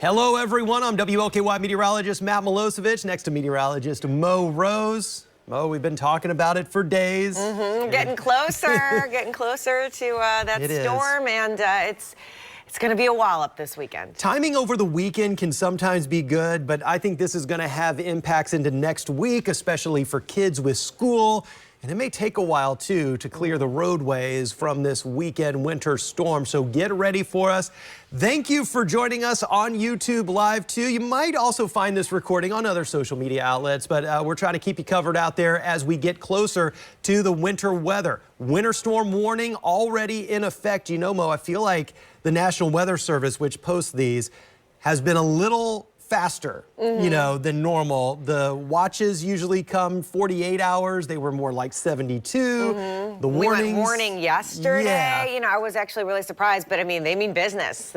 Hello, everyone. I'm WLKY meteorologist Matt Milosevic, next to meteorologist Mo Rose. Mo, we've been talking about it for days. Getting closer, getting closer to that storm, and it's going to be a wallop this weekend. Timing over the weekend can sometimes be good, but I think this is going to have impacts into next week, especially for kids with school. And it may take a while, too, to clear the roadways from this weekend winter storm. So get ready for us. Thank you for joining us on YouTube Live, too. You might also find this recording on other social media outlets, but we're trying to keep you covered out there as we get closer to the winter weather. Winter storm warning already in effect. You know, Mo, I feel like the National Weather Service, which posts these, has been a little faster, you know, than normal. The watches usually come 48 hours. They were more like 72. The warnings. We went warning yesterday. Yeah. You know, I was actually really surprised, but I mean, they mean business.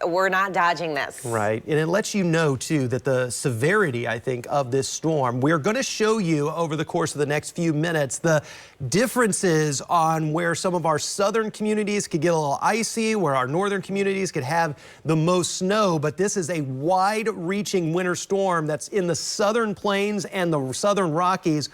We're not dodging this. Right. And it lets you know, too, that the severity, I think, of this storm, we're going to show you over the course of the next few minutes the differences on where some of our southern communities could get a little icy, where our northern communities could have the most snow. But this is a wide-reaching winter storm that's in the southern plains and the southern Rockies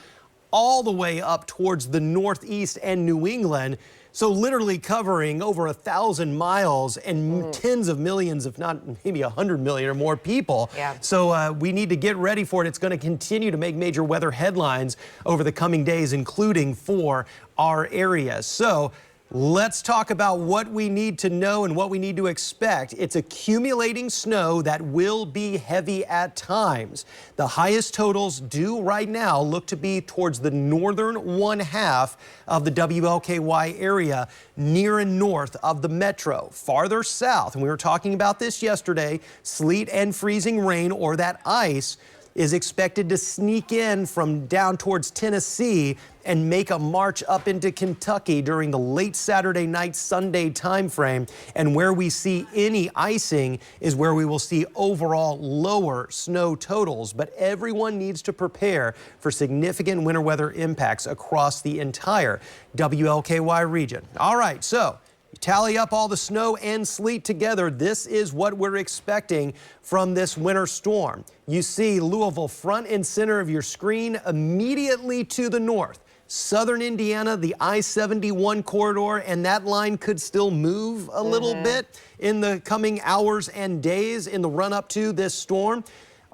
all the way up towards the northeast and New England. So literally covering over 1,000 miles and tens of millions, if not maybe 100 million or more people. Yeah. So we need to get ready for it. It's going to continue to make major weather headlines over the coming days, including for our area. So let's talk about what we need to know and what we need to expect. It's accumulating snow that will be heavy at times. The highest totals do right now look to be towards the northern one half of the WLKY area, near and north of the metro. Farther south, and we were talking about this yesterday, sleet and freezing rain, or that ice, is expected to sneak in from down towards Tennessee and make a march up into Kentucky during the late Saturday night, Sunday timeframe. And where we see any icing is where we will see overall lower snow totals. But everyone needs to prepare for significant winter weather impacts across the entire WLKY region. All right, so you tally up all the snow and sleet together. This is what we're expecting from this winter storm. You see Louisville front and center of your screen, immediately to the north. Southern Indiana, the I-71 corridor, and that line could still move a little bit in the coming hours and days in the run-up to this storm.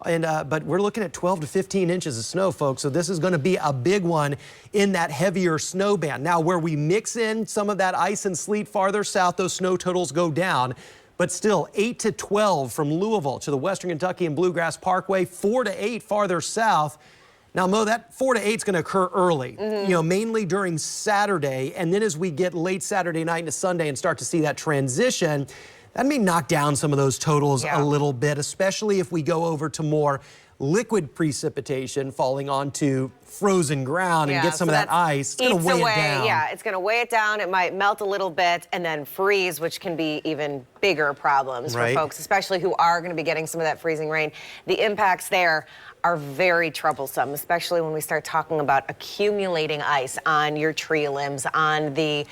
But we're looking at 12 to 15 inches of snow, folks, so this is going to be a big one in that heavier snow band. Now, where we mix in some of that ice and sleet farther south, those snow totals go down. But still, 8 to 12 from Louisville to the Western Kentucky and Bluegrass Parkway, 4 to 8 farther south. Now, Mo, that 4 to 8 is going to occur early, you know, mainly during Saturday. And then as we get late Saturday night into Sunday and start to see that transition, that may knock down some of those totals a little bit, especially if we go over to more liquid precipitation falling onto frozen ground and get some of that ice. It's going to weigh it down. Yeah, it's going to weigh it down. It might melt a little bit and then freeze, which can be even bigger problems for folks, especially who are going to be getting some of that freezing rain. The impacts there are very troublesome, especially when we start talking about accumulating ice on your tree limbs, on the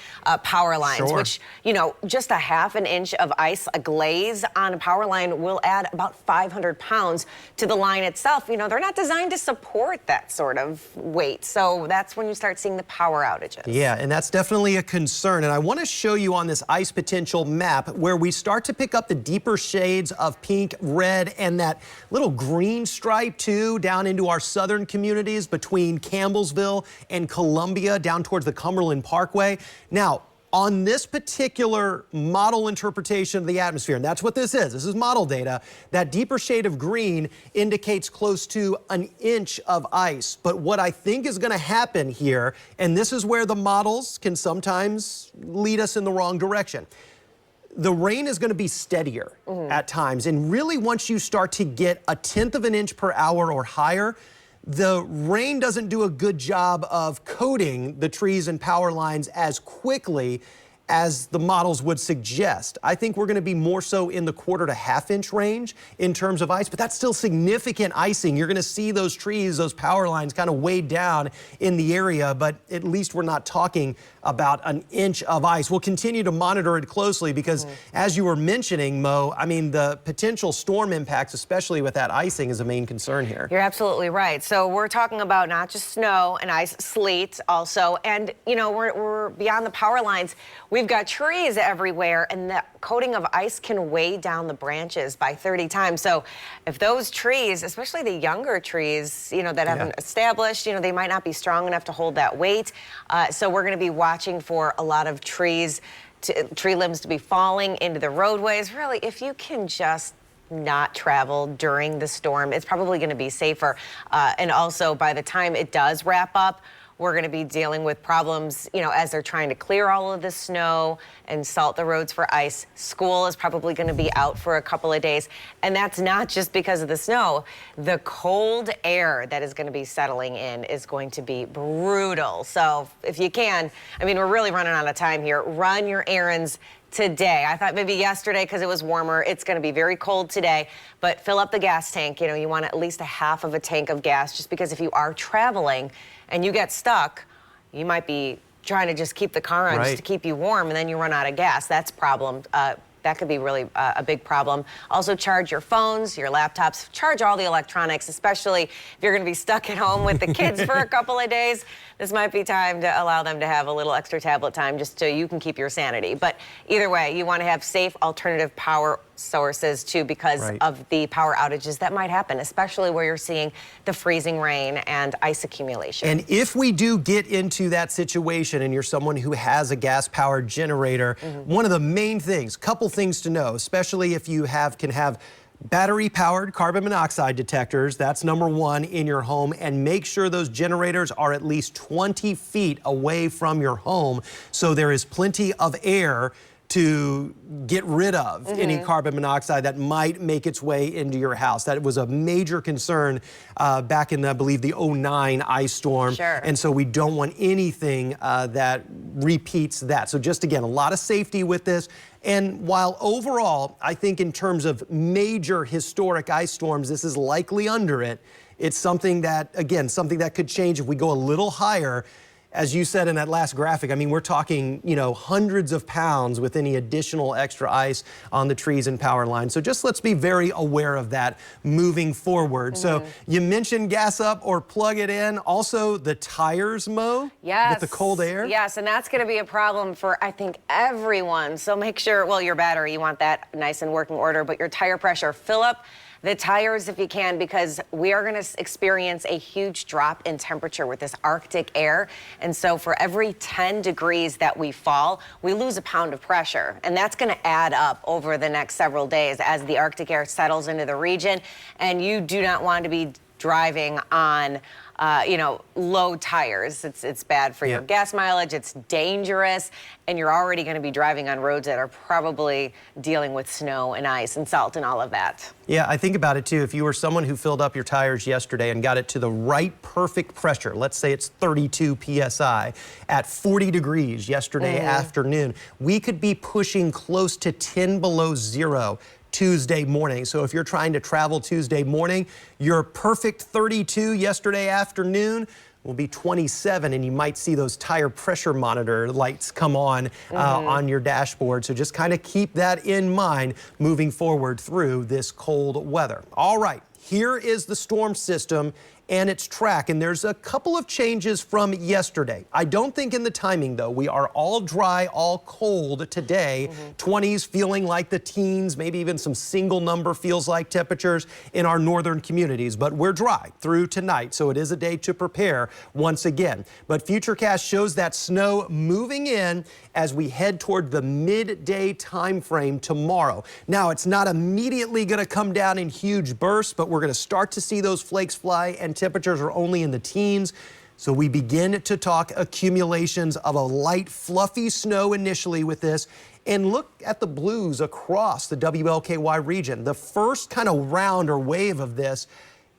power lines, which, you know, just a half an inch of ice, a glaze on a power line will add about 500 pounds to the line itself. You know, they're not designed to support that sort of weight. So that's when you start seeing the power outages. Yeah, and that's definitely a concern. And I want to show you on this ice potential map where we start to pick up the deeper shades of pink, red, and that little green stripe too, down into our southern communities between Campbellsville and Columbia down towards the Cumberland Parkway. Now, on this particular model interpretation of the atmosphere, and that's what this is model data, that deeper shade of green indicates close to an inch of ice. But what I think is going to happen here, and this is where the models can sometimes lead us in the wrong direction, the rain is going to be steadier at times. And really, once you start to get 1/10 of an inch per hour or higher, the rain doesn't do a good job of coating the trees and power lines as quickly as the models would suggest. I think we're going to be more so in the 1/4 to 1/2 inch range in terms of ice, but that's still significant icing. You're going to see those trees, those power lines kind of weighed down in the area, but at least we're not talking about an inch of ice. We'll continue to monitor it closely because as you were mentioning, Mo, I mean, the potential storm impacts, especially with that icing, is a main concern here. You're absolutely right. So we're talking about not just snow and ice, sleet also, and you know, we're beyond the power lines. We've got trees everywhere, and the coating of ice can weigh down the branches by 30 times. So if those trees, especially the younger trees, you know, that haven't established, you know, they might not be strong enough to hold that weight. So we're going to be watching for a lot of tree limbs to be falling into the roadways. Really, if you can just not travel during the storm, it's probably going to be safer. And also, by the time it does wrap up, we're going to be dealing with problems, you know, as they're trying to clear all of the snow and salt the roads for ice. School is probably going to be out for a couple of days. And that's not just because of the snow. The cold air that is going to be settling in is going to be brutal. So if you can, I mean, we're really running out of time here. Run your errands today. I thought maybe yesterday because it was warmer. It's going to be very cold today, but fill up the gas tank. You know, you want at least a 1/2 of a tank of gas, just because if you are traveling and you get stuck, you might be trying to just keep the car on just to keep you warm, and then you run out of gas. That's a problem. That could be really a big problem. Also, charge your phones, your laptops, charge all the electronics, especially if you're going to be stuck at home with the kids for a couple of days. This might be time to allow them to have a little extra tablet time just so you can keep your sanity. But either way, you want to have safe alternative power sources too, because of the power outages that might happen, especially where you're seeing the freezing rain and ice accumulation. And if we do get into that situation and you're someone who has a gas-powered generator, one of the main things, couple things to know, especially if you can have battery-powered carbon monoxide detectors, that's number one in your home, and make sure those generators are at least 20 feet away from your home so there is plenty of air to get rid of any carbon monoxide that might make its way into your house. That was a major concern back in, I believe, the 2009 ice storm. And so we don't want anything that repeats that. So just again, a lot of safety with this. And while overall, I think in terms of major historic ice storms, this is likely under it. It's something that, again, something that could change if we go a little higher. As you said in that last graphic, I mean, we're talking, you know, hundreds of pounds with any additional extra ice on the trees and power lines. So just let's be very aware of that moving forward. So you mentioned gas up or plug it in. Also the tires, Mo, with the cold air. Yes, and that's going to be a problem for, I think, everyone. So make sure, well, your battery, you want that nice and working order, but your tire pressure, fill up the tires if you can, because we are going to experience a huge drop in temperature with this Arctic air. And so for every 10 degrees that we fall, we lose a pound of pressure. And that's going to add up over the next several days as the Arctic air settles into the region. And you do not want to be driving on you know, low tires. It's bad for your gas mileage. It's dangerous. And you're already going to be driving on roads that are probably dealing with snow and ice and salt and all of that. Yeah, I think about it too. If you were someone who filled up your tires yesterday and got it to the right perfect pressure, let's say it's 32 PSI at 40 degrees yesterday afternoon, we could be pushing close to 10 below zero Tuesday morning. So if you're trying to travel Tuesday morning, your perfect 32 yesterday afternoon will be 27, and you might see those tire pressure monitor lights come on your dashboard. So just kind of keep that in mind moving forward through this cold weather. All right, here is the storm system and its track, and there's a couple of changes from yesterday. I don't think in the timing, though. We are all dry, all cold today. 20s feeling like the teens, maybe even some single number feels like temperatures in our northern communities, but we're dry through tonight, so it is a day to prepare once again. But Futurecast shows that snow moving in as we head toward the midday time frame tomorrow. Now, it's not immediately going to come down in huge bursts, but we're going to start to see those flakes fly, and temperatures are only in the teens. So we begin to talk accumulations of a light, fluffy snow initially with this. And look at the blues across the WLKY region. The first kind of round or wave of this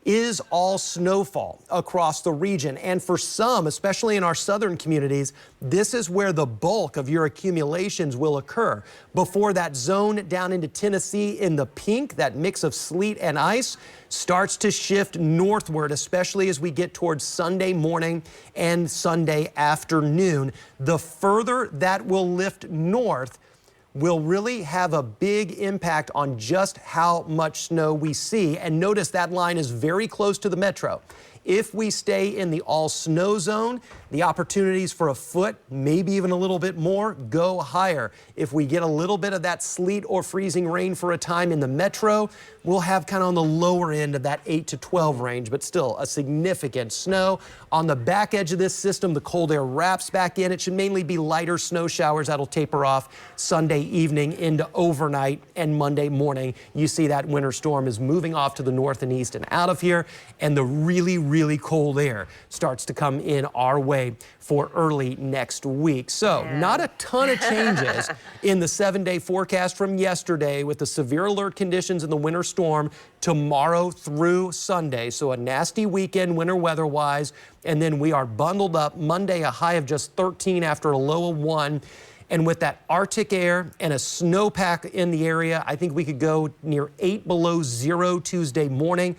is all snowfall across the region. And for some, especially in our southern communities, this is where the bulk of your accumulations will occur. Before that zone down into Tennessee in the pink, that mix of sleet and ice, starts to shift northward, especially as we get towards Sunday morning and Sunday afternoon. The further that will lift north, will really have a big impact on just how much snow we see. And notice that line is very close to the metro. If we stay in the all snow zone, the opportunities for a foot, maybe even a little bit more, go higher. If we get a little bit of that sleet or freezing rain for a time in the metro, we'll have kind of on the lower end of that 8 to 12 range, but still a significant snow. On the back edge of this system, the cold air wraps back in. It should mainly be lighter snow showers that'll taper off Sunday evening into overnight and Monday morning. You see that winter storm is moving off to the north and east and out of here, and the really cold air starts to come in our way for early next week. So not a ton of changes in the 7-day forecast from yesterday with the severe alert conditions and the winter storm tomorrow through Sunday. So a nasty weekend winter weather-wise, and then we are bundled up Monday, a high of just 13 after a low of 1. And with that Arctic air and a snowpack in the area, I think we could go near 8 below 0 Tuesday morning.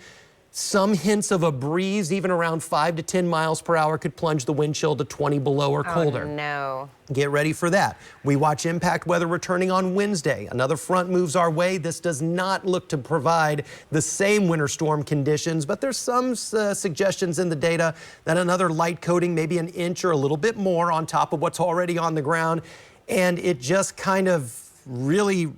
Some hints of a breeze, even around 5 to 10 miles per hour, could plunge the wind chill to 20 below or colder. Oh, no. Get ready for that. We watch impact weather returning on Wednesday. Another front moves our way. This does not look to provide the same winter storm conditions, but there's some suggestions in the data that another light coating, maybe an inch or a little bit more on top of what's already on the ground. And it just kind of really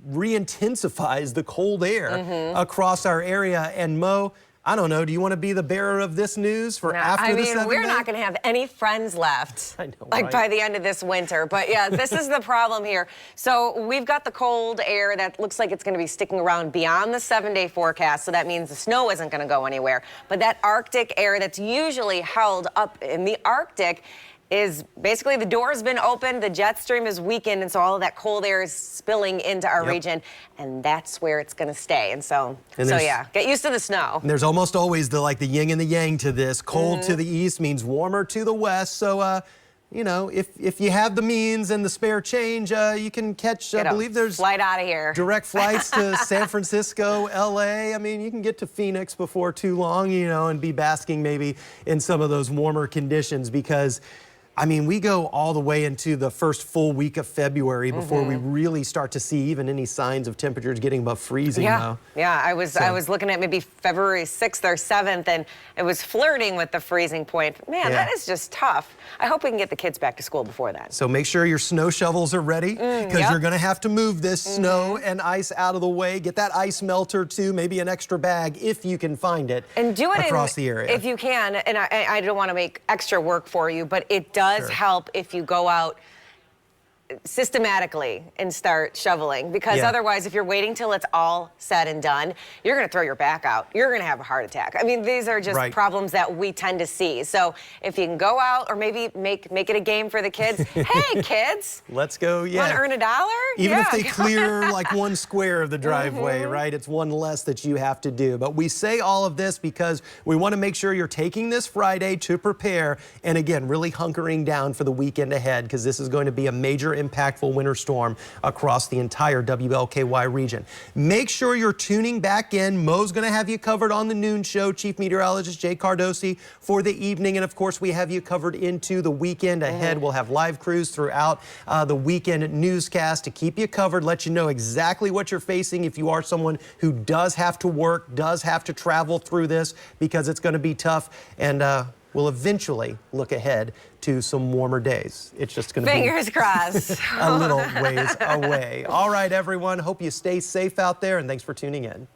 re-intensifies the cold air across our area. And Mo, I don't know, do you want to be the bearer of this news for after the 7th? We're not going to have any friends left, I know, like right? by the end of this winter. But yeah, this is the problem here. So we've got the cold air that looks like it's going to be sticking around beyond the 7-day forecast. So that means the snow isn't going to go anywhere. But that Arctic air that's usually held up in the Arctic is basically the door's been opened, the jet stream is weakened, and so all of that cold air is spilling into our region, and that's where it's going to stay. And so yeah, get used to the snow. There's almost always the yin and the yang to this. Cold to the east means warmer to the west. So, you know, if you have the means and the spare change, you can catch, I believe there's flight out of here. Direct flights to San Francisco, LA. I mean, you can get to Phoenix before too long, you know, and be basking maybe in some of those warmer conditions because I mean, we go all the way into the first full week of February before we really start to see even any signs of temperatures getting above freezing. Yeah, I was looking at maybe February 6th or 7th, and it was flirting with the freezing point. Man, that is just tough. I hope we can get the kids back to school before that. So make sure your snow shovels are ready because you're going to have to move this snow and ice out of the way. Get that ice melter too, maybe an extra bag if you can find it, and do it across the area. If you can, and I don't want to make extra work for you, but it does help if you go out systematically and start shoveling, because otherwise if you're waiting till it's all said and done, you're going to throw your back out. You're going to have a heart attack. I mean, these are just problems that we tend to see. So if you can go out or maybe make it a game for the kids. Hey kids, let's go. Want to earn $1? Even if they clear like one square of the driveway, right? It's one less that you have to do. But we say all of this because we want to make sure you're taking this Friday to prepare, and again, really hunkering down for the weekend ahead, because this is going to be a major impactful winter storm across the entire WLKY region. Make sure you're tuning back in. Mo's going to have you covered on the noon show. Chief Meteorologist Jay Cardosi for the evening. And of course, we have you covered into the weekend ahead. We'll have live crews throughout the weekend newscast to keep you covered, let you know exactly what you're facing if you are someone who does have to work, does have to travel through this, because it's going to be tough. And we'll eventually look ahead to some warmer days. It's just going to be fingers crossed a little ways away. All right, everyone. Hope you stay safe out there, and thanks for tuning in.